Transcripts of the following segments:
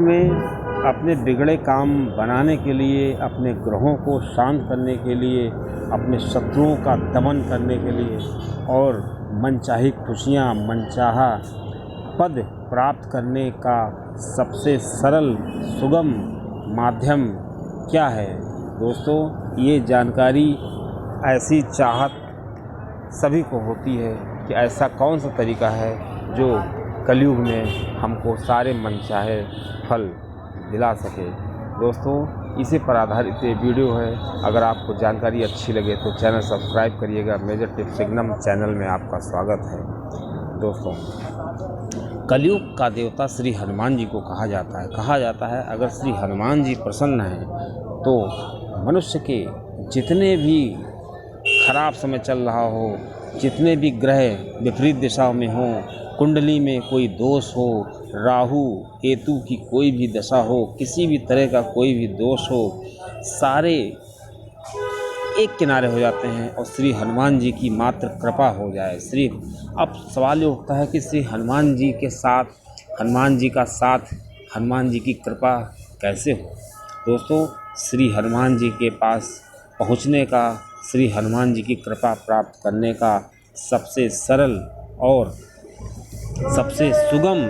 में अपने बिगड़े काम बनाने के लिए, अपने ग्रहों को शांत करने के लिए, अपने शत्रुओं का दमन करने के लिए और मनचाही खुशियाँ, मनचाहा पद प्राप्त करने का सबसे सरल सुगम माध्यम क्या है? दोस्तों, ये जानकारी ऐसी चाहत सभी को होती है कि ऐसा कौन सा तरीका है जो कलयुग में हमको सारे मनचाहे फल दिला सके। दोस्तों, इसी पर आधारित ये वीडियो है। अगर आपको जानकारी अच्छी लगे तो चैनल सब्सक्राइब करिएगा। मेजर टिप्स सिग्नम चैनल में आपका स्वागत है। दोस्तों, कलयुग का देवता श्री हनुमान जी को कहा जाता है अगर श्री हनुमान जी प्रसन्न हैं तो मनुष्य के जितने भी खराब समय चल रहा हो, जितने भी ग्रह विपरीत दिशाओं में हों, कुंडली में कोई दोष हो, राहु केतु की कोई भी दशा हो, किसी भी तरह का कोई भी दोष हो, सारे एक किनारे हो जाते हैं और श्री हनुमान जी की मात्र कृपा हो जाए। अब सवाल ये उठता है कि श्री हनुमान जी के साथ, हनुमान जी का साथ, हनुमान जी की कृपा कैसे हो? दोस्तों, श्री हनुमान जी के पास पहुंचने का, श्री हनुमान जी की कृपा प्राप्त करने का सबसे सरल और सबसे सुगम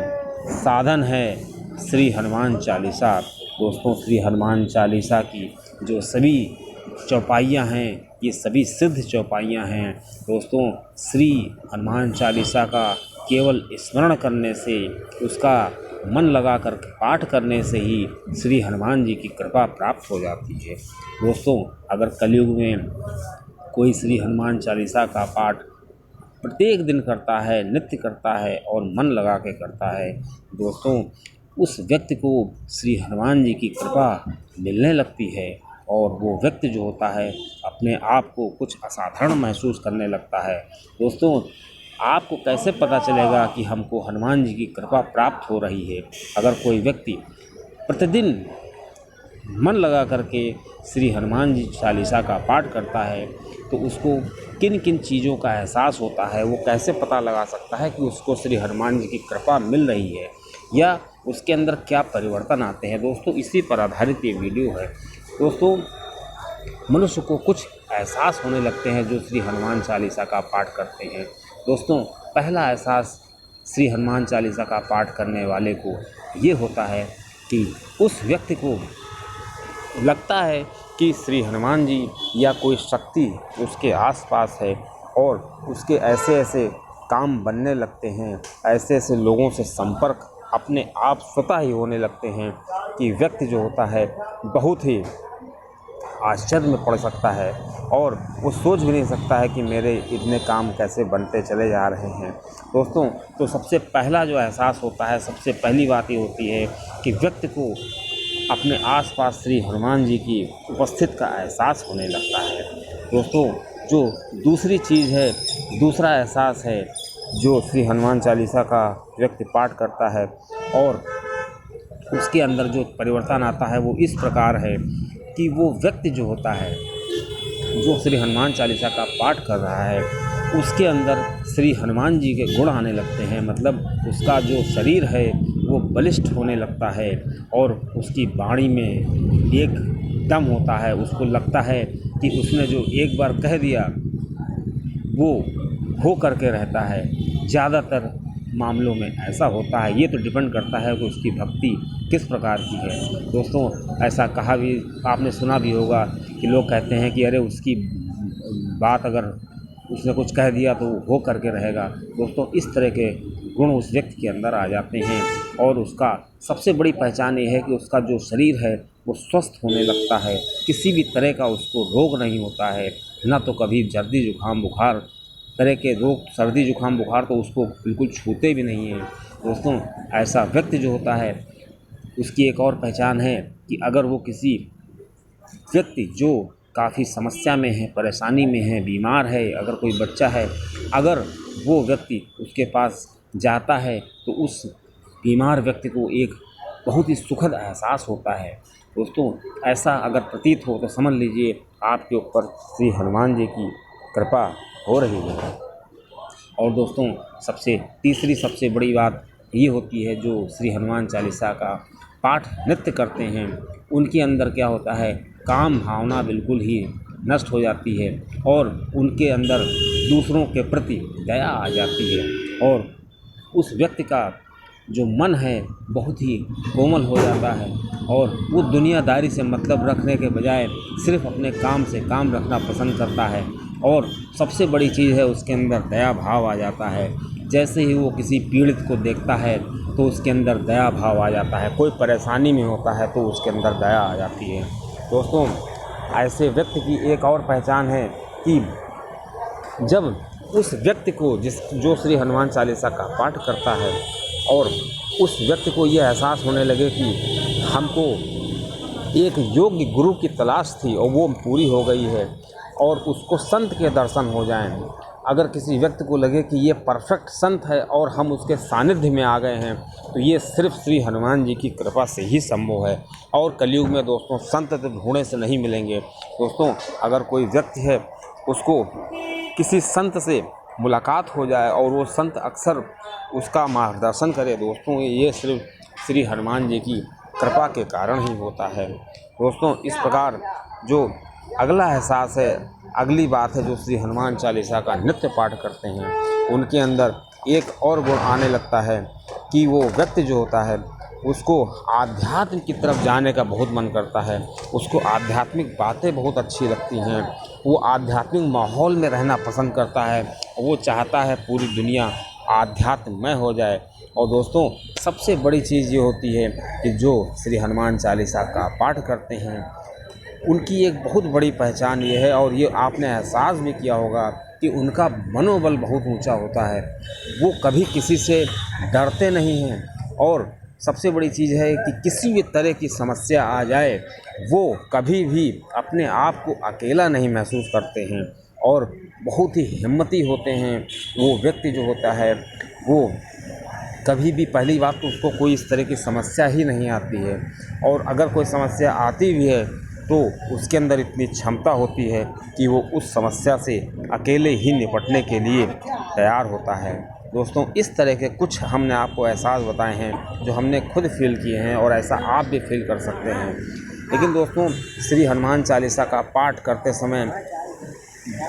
साधन है श्री हनुमान चालीसा। दोस्तों, श्री हनुमान चालीसा की जो सभी चौपाइयाँ हैं, ये सभी सिद्ध चौपाइयाँ हैं। दोस्तों, श्री हनुमान चालीसा का केवल स्मरण करने से, उसका मन लगा कर पाठ करने से ही श्री हनुमान जी की कृपा प्राप्त हो जाती है। दोस्तों, अगर कलयुग में कोई श्री हनुमान चालीसा का पाठ प्रत्येक दिन करता है, नित्य करता है और मन लगा के करता है, दोस्तों, उस व्यक्ति को श्री हनुमान जी की कृपा मिलने लगती है और वो व्यक्ति जो होता है अपने आप को कुछ असाधारण महसूस करने लगता है। दोस्तों, आपको कैसे पता चलेगा कि हमको हनुमान जी की कृपा प्राप्त हो रही है? अगर कोई व्यक्ति प्रतिदिन मन लगा करके श्री हनुमान जी चालीसा का पाठ करता है तो उसको किन किन चीज़ों का एहसास होता है, वो कैसे पता लगा सकता है कि उसको श्री हनुमान जी की कृपा मिल रही है या उसके अंदर क्या परिवर्तन आते हैं? दोस्तों, इसी पर आधारित ये वीडियो है। दोस्तों, मनुष्य को कुछ एहसास होने लगते हैं जो श्री हनुमान चालीसा का पाठ करते हैं। दोस्तों, पहला एहसास श्री हनुमान चालीसा का पाठ करने वाले को ये होता है कि उस व्यक्ति को लगता है कि श्री हनुमान जी या कोई शक्ति उसके आसपास है और उसके ऐसे ऐसे काम बनने लगते हैं, ऐसे ऐसे लोगों से संपर्क अपने आप स्वतः ही होने लगते हैं कि व्यक्ति जो होता है बहुत ही आश्चर्य में पड़ सकता है और वो सोच भी नहीं सकता है कि मेरे इतने काम कैसे बनते चले जा रहे हैं। दोस्तों, तो सबसे पहला जो एहसास होता है, सबसे पहली बात ये होती है कि व्यक्ति को अपने आसपास श्री हनुमान जी की उपस्थिति का एहसास होने लगता है। दोस्तों, जो दूसरी चीज़ है, दूसरा एहसास है जो श्री हनुमान चालीसा का व्यक्ति पाठ करता है और उसके अंदर जो परिवर्तन आता है वो इस प्रकार है कि वो व्यक्ति जो होता है, जो श्री हनुमान चालीसा का पाठ कर रहा है, उसके अंदर श्री हनुमान जी के गुण आने लगते हैं। मतलब उसका जो शरीर है वो बलिष्ठ होने लगता है और उसकी वाणी में एक दम होता है। उसको लगता है कि उसने जो एक बार कह दिया वो हो करके रहता है। ज़्यादातर मामलों में ऐसा होता है। ये तो डिपेंड करता है कि उसकी भक्ति किस प्रकार की है। दोस्तों, ऐसा कहा भी, आपने सुना भी होगा कि लोग कहते हैं कि अरे उसकी बात अगर उसने कुछ कह दिया तो हो करके रहेगा। दोस्तों, इस तरह के गुण उस व्यक्ति के अंदर आ जाते हैं और उसका सबसे बड़ी पहचान ये है कि उसका जो शरीर है वो स्वस्थ होने लगता है। किसी भी तरह का उसको रोग नहीं होता है, ना तो कभी सर्दी जुकाम बुखार तरह के रोग, सर्दी जुकाम बुखार तो उसको बिल्कुल छूते भी नहीं हैं। दोस्तों, ऐसा व्यक्ति जो होता है उसकी एक और पहचान है कि अगर वो किसी व्यक्ति जो काफ़ी समस्या में है, परेशानी में है, बीमार है, अगर कोई बच्चा है, अगर वो व्यक्ति उसके पास जाता है तो उस बीमार व्यक्ति को एक बहुत ही सुखद एहसास होता है। दोस्तों, ऐसा अगर प्रतीत हो तो समझ लीजिए आपके ऊपर श्री हनुमान जी की कृपा हो रही है। और दोस्तों, सबसे बड़ी बात ये होती है जो श्री हनुमान चालीसा का पाठ नृत्य करते हैं उनके अंदर क्या होता है, काम भावना बिल्कुल ही नष्ट हो जाती है और उनके अंदर दूसरों के प्रति दया आ जाती है और उस व्यक्ति का जो मन है बहुत ही कोमल हो जाता है और वो दुनियादारी से मतलब रखने के बजाय सिर्फ़ अपने काम से काम रखना पसंद करता है और सबसे बड़ी चीज़ है उसके अंदर दया भाव आ जाता है। जैसे ही वो किसी पीड़ित को देखता है तो उसके अंदर दया भाव आ जाता है, कोई परेशानी में होता है तो उसके अंदर दया आ जाती है। दोस्तों, ऐसे व्यक्ति की एक और पहचान है कि जब उस व्यक्ति को जो श्री हनुमान चालीसा का पाठ करता है और उस व्यक्ति को ये एहसास होने लगे कि हमको एक योग्य गुरु की तलाश थी और वो पूरी हो गई है और उसको संत के दर्शन हो जाएं। अगर किसी व्यक्ति को लगे कि ये परफेक्ट संत है और हम उसके सानिध्य में आ गए हैं तो ये सिर्फ श्री हनुमान जी की कृपा से ही संभव है और कलयुग में दोस्तों संत तो ढूंढने से नहीं मिलेंगे। दोस्तों, अगर कोई व्यक्ति है उसको किसी संत से मुलाकात हो जाए और वो संत अक्सर उसका मार्गदर्शन करे, दोस्तों ये सिर्फ श्री हनुमान जी की कृपा के कारण ही होता है। दोस्तों, इस प्रकार जो अगला एहसास है, अगली बात है, जो श्री हनुमान चालीसा का नित्य पाठ करते हैं उनके अंदर एक और गुण आने लगता है कि वो व्यक्ति जो होता है उसको आध्यात्म की तरफ जाने का बहुत मन करता है, उसको आध्यात्मिक बातें बहुत अच्छी लगती हैं, वो आध्यात्मिक माहौल में रहना पसंद करता है, वो चाहता है पूरी दुनिया आध्यात्ममय हो जाए। और दोस्तों, सबसे बड़ी चीज़ ये होती है कि जो श्री हनुमान चालीसा का पाठ करते हैं उनकी एक बहुत बड़ी पहचान ये है और ये आपने एहसास भी किया होगा कि उनका मनोबल बहुत ऊंचा होता है, वो कभी किसी से डरते नहीं हैं और सबसे बड़ी चीज़ है कि किसी भी तरह की समस्या आ जाए वो कभी भी अपने आप को अकेला नहीं महसूस करते हैं और बहुत ही हिम्मती होते हैं। वो व्यक्ति जो होता है वो कभी भी, पहली बात तो उसको कोई इस तरह की समस्या ही नहीं आती है और अगर कोई समस्या आती भी है तो उसके अंदर इतनी क्षमता होती है कि वो उस समस्या से अकेले ही निपटने के लिए तैयार होता है। दोस्तों, इस तरह के कुछ हमने आपको एहसास बताए हैं जो हमने खुद फील किए हैं और ऐसा आप भी फील कर सकते हैं। लेकिन दोस्तों, श्री हनुमान चालीसा का पाठ करते समय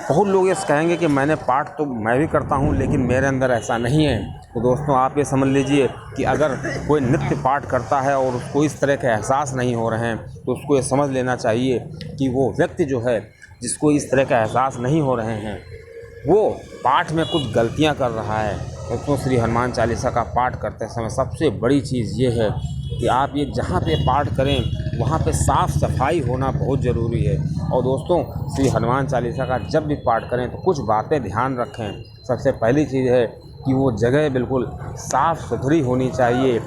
बहुत लोग ये कहेंगे कि मैंने पाठ तो मैं भी करता हूँ लेकिन मेरे अंदर ऐसा नहीं है। तो दोस्तों, आप ये समझ लीजिए कि अगर कोई नित्य पाठ करता है और उसको इस तरह के एहसास नहीं हो रहे हैं तो उसको ये समझ लेना चाहिए कि वो व्यक्ति जो है जिसको इस तरह का एहसास नहीं हो रहे हैं वो पाठ में कुछ गलतियां कर रहा है। दोस्तों, श्री हनुमान चालीसा का पाठ करते समय सबसे बड़ी चीज़ ये है कि आप ये जहाँ पे पाठ करें वहाँ पे साफ़ सफाई होना बहुत ज़रूरी है। और दोस्तों, श्री हनुमान चालीसा का जब भी पाठ करें तो कुछ बातें ध्यान रखें। सबसे पहली चीज़ है कि वो जगह बिल्कुल साफ़ सुथरी होनी चाहिए,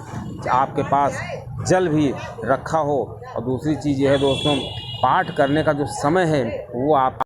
आपके पास जल भी रखा हो। और दूसरी चीज़ ये है दोस्तों, पाठ करने का जो समय है वो आप